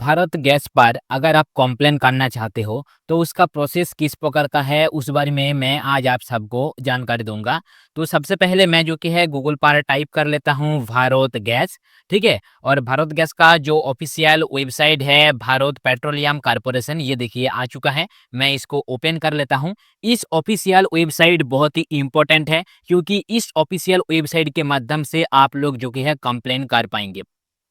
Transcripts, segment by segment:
Bharat gas पर अगर आप कंप्लेन करना चाहते हो, तो उसका प्रोसेस किस प्रकार का है, उस बारे में मैं आज आप सबको जानकारी दूँगा। तो सबसे पहले मैं जो कि है गूगल पर टाइप कर लेता हूँ भारत गैस, ठीक है? और भारत गैस का जो ऑफ़िशियल वेबसाइट है भारत पेट्रोलियम कॉर्पोरेशन, ये देखिए आ चुका है। मैं इसको ओपन कर लेता हूँ। इस ऑफ़िशियल वेबसाइट बहुत ही इम्पोर्टेंट है, क्योंकि इस ऑफ़िशियल वेबसाइट के माध्यम से आप लोग जो कि है कंप्लेन कर पाएँगे।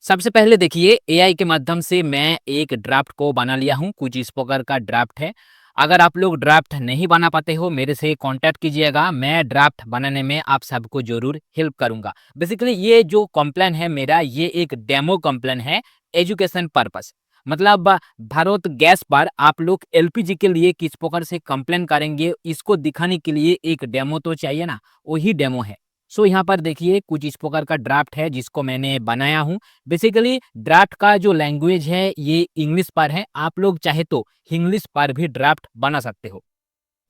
सबसे पहले देखिए एआई के माध्यम से मैं एक ड्राफ्ट को बना लिया हूँ, कुछ इस प्रकार का ड्राफ्ट है। अगर आप लोग ड्राफ्ट नहीं बना पाते हो, मेरे से कॉन्टैक्ट कीजिएगा, मैं ड्राफ्ट बनाने में आप सबको ज़रूर हेल्प करूँगा। बेसिकली ये जो कंप्लेन है मेरा, ये एक डेमो कंप्लेन है, एजुकेशन पर्पस। मतलब भारत गैस पर आप लोग एलपीजी के लिए किस प्रकार से कंप्लेन करेंगे, इसको दिखाने के लिए एक डेमो तो चाहिए ना, वही डेमो है। सो यहाँ पर देखिए कुछ इस प्रकार का ड्राफ्ट है जिसको मैंने बनाया हूँ। बेसिकली ड्राफ्ट का जो लैंग्वेज है ये इंग्लिश पर है, आप लोग चाहे तो इंग्लिश पर भी ड्राफ्ट बना सकते हो।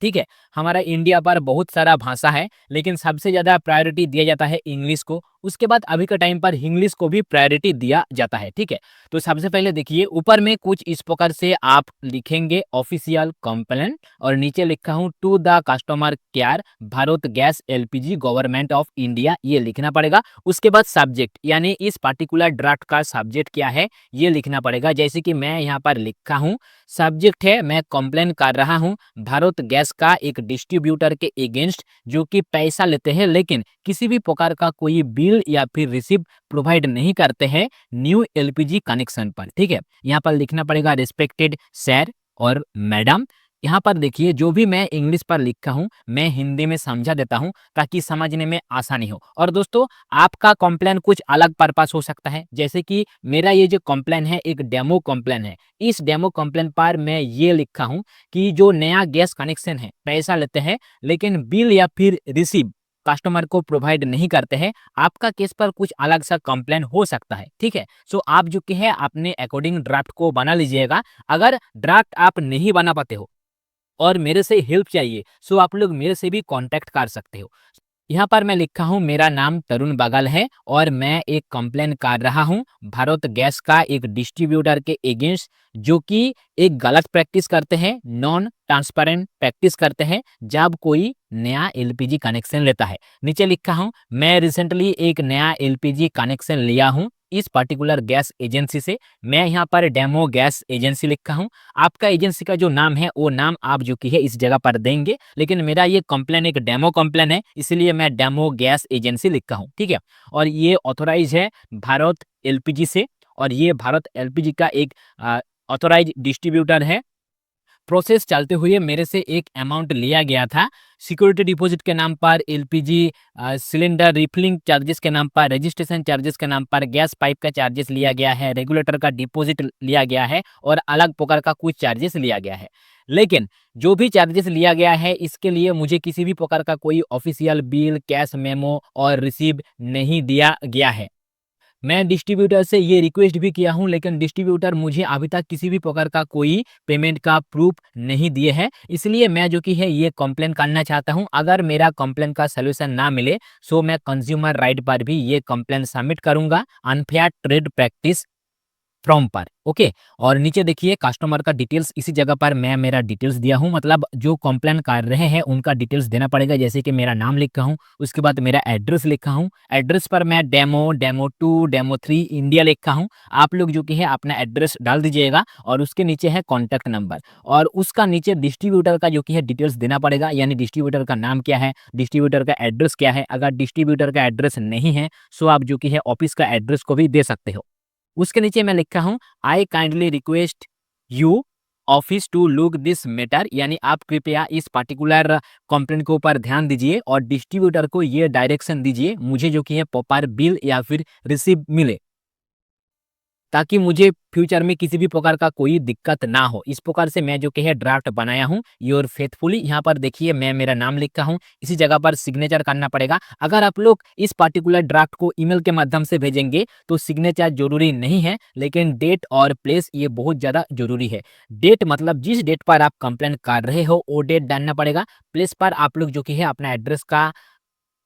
ठीक है? हमारा इंडिया पर बहुत सारा भाषा है, लेकिन सबसे ज़्यादा प्रायोरिटी दिया जाता है इंग्लिश को। उसके बाद अभी के टाइम पर इंग्लिश को भी प्रायोरिटी दिया जाता है, ठीक है? तो सबसे पहले देखिए ऊपर में कुछ इस प्रकार से आप लिखेंगे ऑफिशियल कंप्लेंट और नीचे लिखा हूँ to the customer care Bharat gas LPG government of India, ये लिखना पड़ेगा। उसके बाद सब्जेक्ट यानी इस पर्टिकुलर ड्राफ्ट का सब्जेक्ट क्या है, ये लिखना पड़ेगा। जैसे कि मैं यहाँ पर लिखा हूँ, सब्जेक्ट है मैं कंप्लेन कर रहा हूँ भारत गैस का एक डिस्ट्रीब्यूटर के अगेंस्ट, जो कि पैसा लेते हैं लेकिन किसी भी प्रकार का कोई बिल या फिर रिसिप्ट प्रोवाइड नहीं करते हैं न्यू एलपीजी कनेक्शन पर, ठीक है? यहाँ पर लिखना पड़ेगा रिस्पेक्टेड सर और मैडम। यहाँ पर देखिए जो भी मैं इंग्लिश पर लिखा हूँ मैं हिंदी में समझा देता हूँ ताकि समझने में आसानी हो। और दोस्तों आपका कंप्लेन कुछ अलग पर्पस हो सकता है, जैसे कि मेरा ये जो कंप्लेन है एक डेमो कंप्लेन है। इस डेमो कंप्लेन पर मैं ये लिखा हूँ कि जो नया गैस कनेक्शन है पैसा लेते हैं लेकिन बिल या फिर रिसीव कस्टमर को प्रोवाइड नहीं करते हैं। आपका केस पर कुछ अलग सा कंप्लेन हो सकता है, ठीक है? सो आप जो कि है अपने अकॉर्डिंग ड्राफ्ट को बना लीजिएगा। अगर ड्राफ्ट आप नहीं बना पाते हो और मेरे से हेल्प चाहिए, सो आप लोग मेरे से भी कांटेक्ट कर सकते हो। यहाँ पर मैं लिखा हूँ मेरा नाम तरुण बगल है और मैं एक कंप्लेन कर रहा हूँ भारत गैस का एक डिस्ट्रीब्यूटर के अगेंस्ट, जो कि एक गलत प्रैक्टिस करते हैं, नॉन ट्रांसपेरेंट प्रैक्टिस करते हैं जब कोई नया एलपीजी कनेक्शन लेता है। नीचे लिखा हूँ मैं रिसेंटली एक नया एलपीजी कनेक्शन लिया हूँ इस पर्टिकुलर गैस एजेंसी से। मैं यहाँ पर डेमो गैस एजेंसी लिखा हूँ। आपका एजेंसी का जो नाम है वो नाम आप जो कि है इस जगह पर देंगे, लेकिन मेरा ये कंप्लेन एक डेमो कंप्लेन है इसलिए मैं डेमो गैस एजेंसी लिखा हूँ, ठीक है? और ये ऑथोराइज है भारत एलपीजी से और ये भारत एलपीजी का एक ऑथोराइज डिस्ट्रीब्यूटर है। प्रोसेस चलते हुए मेरे से एक अमाउंट लिया गया था सिक्योरिटी डिपॉजिट के नाम पर, एलपीजी सिलेंडर रिफिलिंग चार्जेस के नाम पर, रजिस्ट्रेशन चार्जेस के नाम पर, गैस पाइप का चार्जेस लिया गया है, रेगुलेटर का डिपॉजिट लिया गया है और अलग प्रकार का कुछ चार्जेस लिया गया है। लेकिन जो भी चार्जेस लिया गया है इसके लिए मुझे किसी भी प्रकार का कोई ऑफिशियल बिल, कैश मेमो और रिसीव नहीं दिया गया है। मैं डिस्ट्रीब्यूटर से ये रिक्वेस्ट भी किया हूँ लेकिन डिस्ट्रीब्यूटर मुझे अभी तक किसी भी प्रकार का कोई पेमेंट का प्रूफ नहीं दिए हैं। इसलिए मैं जो कि है ये कंप्लेन करना चाहता हूँ। अगर मेरा कंप्लेन का सलूशन ना मिले सो मैं कंज्यूमर राइट पर भी ये कंप्लेन सबमिट करूंगा अनफेयर ट्रेड प्रैक्टिस फ्रॉम पर, ओके? और नीचे देखिए कस्टमर का डिटेल्स, इसी जगह पर मैं मेरा डिटेल्स दिया हूँ, मतलब जो कंप्लेन कर रहे हैं उनका डिटेल्स देना पड़ेगा। जैसे कि मेरा नाम लिखा हूँ, उसके बाद मेरा एड्रेस लिखा हूँ। एड्रेस पर मैं डेमो, डेमो 2, डेमो 3 इंडिया लिखा हूँ। आप लोग जो कि है अपना एड्रेस डाल दीजिएगा और उसके नीचे है कॉन्टैक्ट नंबर और उसका नीचे डिस्ट्रीब्यूटर का जो कि है डिटेल्स देना पड़ेगा, यानी डिस्ट्रीब्यूटर का नाम क्या है, डिस्ट्रीब्यूटर का एड्रेस क्या है। अगर डिस्ट्रीब्यूटर का एड्रेस नहीं है सो आप जो कि है ऑफिस का एड्रेस को भी दे सकते हो। उसके नीचे मैं लिखा हूँ I kindly request you office to look this matter, यानी आप कृपया इस पर्टिकुलर कंप्लेंट के ऊपर ध्यान दीजिए और डिस्ट्रीब्यूटर को ये डायरेक्शन दीजिए मुझे जो कि है प्रॉपर बिल या फिर रिसीव मिले, ताकि मुझे फ्यूचर में किसी भी प्रकार का कोई दिक्कत ना हो। इस प्रकार से मैं जो कि है ड्राफ्ट बनाया हूँ योर फेथफुली। यहाँ पर देखिए मैं मेरा नाम लिखा हूँ, इसी जगह पर सिग्नेचर करना पड़ेगा। अगर आप लोग इस पर्टिकुलर ड्राफ्ट को ईमेल के माध्यम से भेजेंगे तो सिग्नेचर जरूरी नहीं है, लेकिन डेट और प्लेस ये बहुत ज़्यादा जरूरी है। डेट मतलब जिस डेट पर आप कंप्लेन कर रहे हो वो डेट डालना पड़ेगा। प्लेस पर आप लोग जो कि है अपना एड्रेस का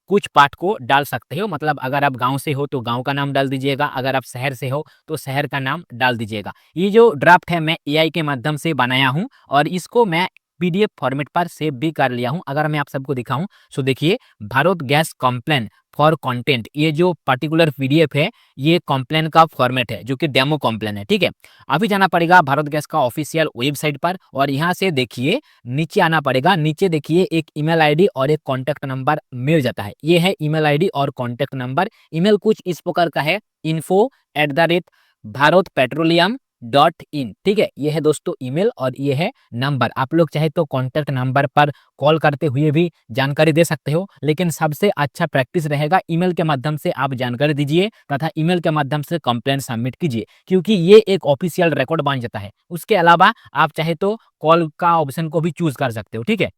कुछ पार्ट को डाल सकते हो। मतलब अगर आप गाँव से हो तो गाँव का नाम डाल दीजिएगा, अगर आप शहर से हो तो शहर का नाम डाल दीजिएगा। ये जो ड्राफ्ट है मैं एआई के माध्यम से बनाया हूँ और इसको मैं पीडीएफ फॉर्मेट पर सेव भी कर लिया हूँ। अगर मैं आप सबको दिखाऊँ सो देखिए, Bharat gas complain for content, ये जो पर्टिकुलर पीडीएफ है ये कंप्लेन का फॉर्मेट है जो कि डेमो कंप्लेन है, ठीक है। अभी जाना पड़ेगा भारत गैस का ऑफिशियल वेबसाइट पर और यहाँ से देखिए नीचे आना पड़ेगा। नीचे देखिए एक ईमेल आईडी और एक कॉन्टैक्ट नंबर मिल जाता है। ये है ईमेल आईडी और कॉन्टैक्ट नंबर। ईमेल कुछ इस प्रकार का है, info@bharatpetroleum.in, ठीक है। ये है दोस्तों ईमेल और ये है नंबर। आप लोग चाहे तो कॉन्टैक्ट नंबर पर कॉल करते हुए भी जानकारी दे सकते हो, लेकिन सबसे अच्छा प्रैक्टिस रहेगा ईमेल के माध्यम से आप जानकारी दीजिए तथा ईमेल के माध्यम से कंप्लेंट सबमिट कीजिए, क्योंकि ये एक ऑफिशियल रिकॉर्ड बन जाता है। उसके अलावा आप चाहे तो कॉल का ऑप्शन को भी चूज कर सकते हो, ठीक है।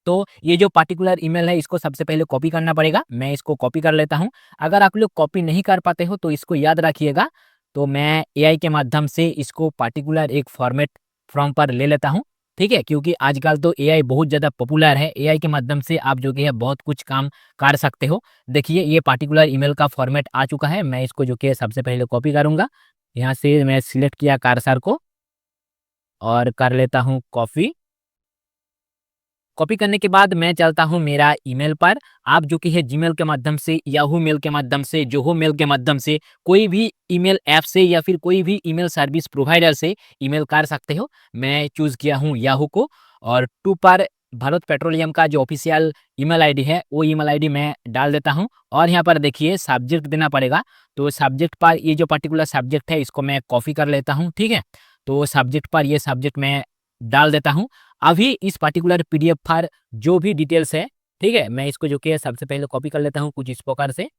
तो ये जो पर्टिकुलर ईमेल है इसको सबसे पहले कॉपी करना पड़ेगा। मैं इसको कॉपी कर लेता हूँ। अगर आप लोग कॉपी नहीं कर पाते हो तो इसको याद रखिएगा। तो मैं एआई के माध्यम से इसको पर्टिकुलर एक फॉर्मेट फॉर्म पर ले लेता हूँ, ठीक है। क्योंकि आजकल तो एआई बहुत ज़्यादा पॉपुलर है। एआई के माध्यम से आप जो कि है बहुत कुछ काम कर सकते हो। देखिए ये पर्टिकुलर ईमेल का फॉर्मेट आ चुका है। मैं इसको जो कि है सबसे पहले कॉपी करूँगा। यहाँ से मैं सिलेक्ट किया कर्सर को और कर लेता हूँ कॉपी। कॉपी करने के बाद मैं चलता हूँ मेरा ईमेल पर। आप जो कि है जीमेल के माध्यम से, याहू मेल के माध्यम से, जोहो मेल के माध्यम से, कोई भी ईमेल ऐप से या फिर कोई भी ईमेल सर्विस प्रोवाइडर से ईमेल कर सकते हो। मैं चूज़ किया हूँ याहू को और टू पर भारत पेट्रोलियम का जो ऑफिशियल ईमेल आईडी है वो ईमेल आईडी मैं डाल देता हूँ और यहाँ पर देखिए सब्जेक्ट देना पड़ेगा। तो सब्जेक्ट पर ये जो पर्टिकुलर सब्जेक्ट है इसको मैं कॉपी कर लेता हूँ, ठीक है। तो सब्जेक्ट पर ये सब्जेक्ट मैं डाल देता हूँ। अभी इस पर्टिकुलर पीडीएफ पर जो भी डिटेल्स है, ठीक है, मैं इसको जो कि है सबसे पहले कॉपी कर लेता हूँ कुछ इस प्रकार से।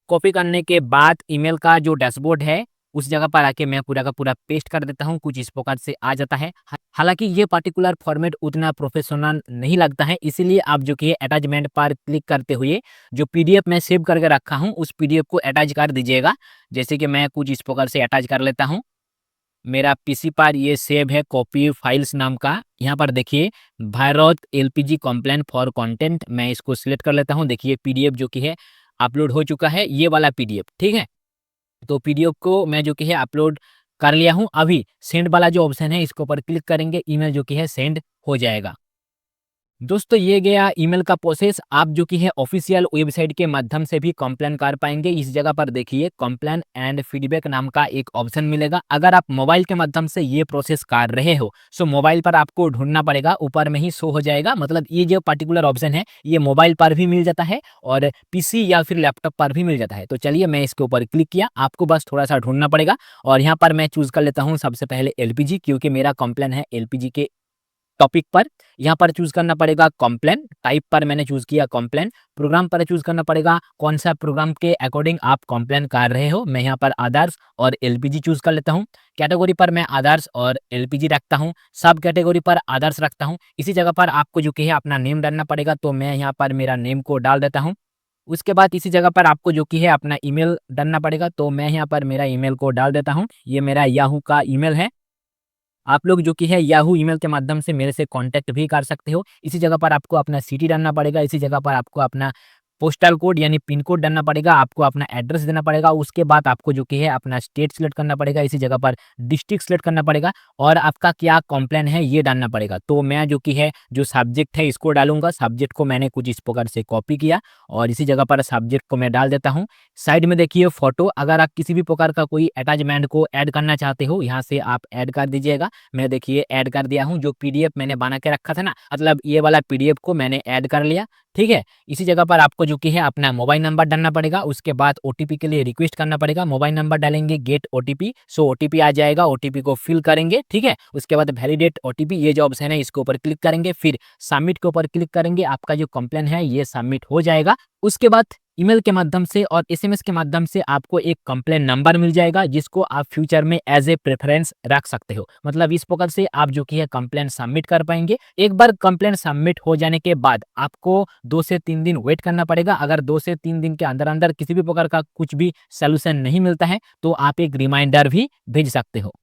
कॉपी करने के बाद ईमेल का जो डैशबोर्ड है उस जगह पर आके मैं पूरा का पूरा पेस्ट कर देता हूँ। कुछ इस प्रकार से आ जाता है। हालांकि ये पर्टिकुलर फॉर्मेट उतना प्रोफेशनल नहीं लगता है, इसीलिए आप जो कि अटैचमेंट पर क्लिक करते हुए जो पीडीएफ मैं सेव करके रखा हूँ उस पीडीएफ को अटैच कर दीजिएगा। जैसे कि मैं कुछ इस प्रकार से अटैच कर लेता हूँ। मेरा पीसी पर ये सेव है कॉपी फाइल्स नाम का। यहाँ पर देखिए Bharat LPG complaint for content, मैं इसको सिलेक्ट कर लेता हूँ। देखिए पीडीएफ जो कि है अपलोड हो चुका है, ये वाला पीडीएफ, ठीक है। तो पीडीएफ को मैं जो कि है अपलोड कर लिया हूँ। अभी सेंड वाला जो ऑप्शन है इसके ऊपर क्लिक करेंगे, ईमेल जो कि है सेंड हो जाएगा। दोस्तों ये गया ईमेल का प्रोसेस। आप जो कि है ऑफिशियल वेबसाइट के माध्यम से भी कंप्लेन कर पाएंगे। इस जगह पर देखिए कंप्लेन एंड फीडबैक नाम का एक ऑप्शन मिलेगा। अगर आप मोबाइल के माध्यम से ये प्रोसेस कर रहे हो सो मोबाइल पर आपको ढूंढना पड़ेगा, ऊपर में ही शो हो जाएगा। मतलब ये जो पर्टिकुलर ऑप्शन है ये मोबाइल पर भी मिल जाता है और पीसी या फिर लैपटॉप पर भी मिल जाता है। तो चलिए मैं इसके ऊपर क्लिक किया, आपको बस थोड़ा सा ढूंढना पड़ेगा और यहाँ पर मैं चूज कर लेता हूँ सबसे पहले एलपीजी, क्योंकि मेरा कंप्लेन है एलपीजी के टॉपिक पर। यहाँ पर चूज करना पड़ेगा कंप्लेन, टाइप पर मैंने चूज किया कंप्लेन। प्रोग्राम पर चूज करना पड़ेगा कौन सा प्रोग्राम के अकॉर्डिंग आप कंप्लेन कर रहे हो। मैं यहाँ पर आदर्श और एलपीजी चूज कर लेता हूँ। कैटेगरी पर मैं आदर्श और एलपीजी रखता हूँ, सब कैटेगरी पर आदर्श रखता हूँ। इसी जगह पर आपको जो कि है अपना नेम डालना पड़ेगा, तो मैं यहाँ पर मेरा नेम को डाल देता हूँ। उसके बाद इसी जगह पर आपको जो कि है अपना ईमेल डालना पड़ेगा, तो मैं यहाँ पर मेरा ईमेल को डाल देता हूँ। ये मेरा याहू का ईमेल है। आप लोग जो कि है याहू ईमेल के माध्यम से मेरे से कांटेक्ट भी कर सकते हो। इसी जगह पर आपको अपना सिटी डालना पड़ेगा, इसी जगह पर आपको अपना पोस्टल कोड यानी पिन कोड डालना पड़ेगा, आपको अपना एड्रेस देना पड़ेगा। उसके बाद आपको जो कि है अपना स्टेट सिलेक्ट करना पड़ेगा, इसी जगह पर डिस्ट्रिक्ट सिलेक्ट करना पड़ेगा और आपका क्या कंप्लेन है ये डालना पड़ेगा। तो मैं जो कि है जो सब्जेक्ट है इसको डालूंगा। सब्जेक्ट को मैंने कुछ इस प्रकार से कॉपी किया और इसी जगह पर सब्जेक्ट को मैं डाल देता हूँ। साइड में देखिए फोटो, अगर आप किसी भी प्रकार का कोई अटैचमेंट को ऐड करना चाहते हो यहाँ से आप ऐड कर दीजिएगा। मैं देखिए ऐड कर दिया हूँ। जो पीडीएफ मैंने बना के रखा था ना, मतलब ये वाला पीडीएफ को मैंने ऐड कर लिया, ठीक है। इसी जगह पर आपको जो कि है अपना मोबाइल नंबर डालना पड़ेगा। उसके बाद ओटीपी के लिए रिक्वेस्ट करना पड़ेगा। मोबाइल नंबर डालेंगे गेट ओटीपी, सो ओटीपी आ जाएगा। ओटीपी को फिल करेंगे, ठीक है। उसके बाद वैलिडेट ओटीपी, ये जो ऑप्शन है इसके ऊपर क्लिक करेंगे, फिर सबमिट के ऊपर क्लिक करेंगे। आपका जो कंप्लेन है ये सबमिट हो जाएगा। उसके बाद ईमेल के माध्यम से और एसएमएस के माध्यम से आपको एक कंप्लेन नंबर मिल जाएगा, जिसको आप फ्यूचर में एज ए प्रेफरेंस रख सकते हो। मतलब इस प्रकार से आप जो कि है कंप्लेन सबमिट कर पाएंगे। एक बार कंप्लेन सबमिट हो जाने के बाद आपको 2 से 3 दिन वेट करना पड़ेगा। अगर 2 से 3 दिन के अंदर अंदर किसी भी प्रकार का कुछ भी सोल्यूशन नहीं मिलता है तो आप एक रिमाइंडर भी भेज सकते हो।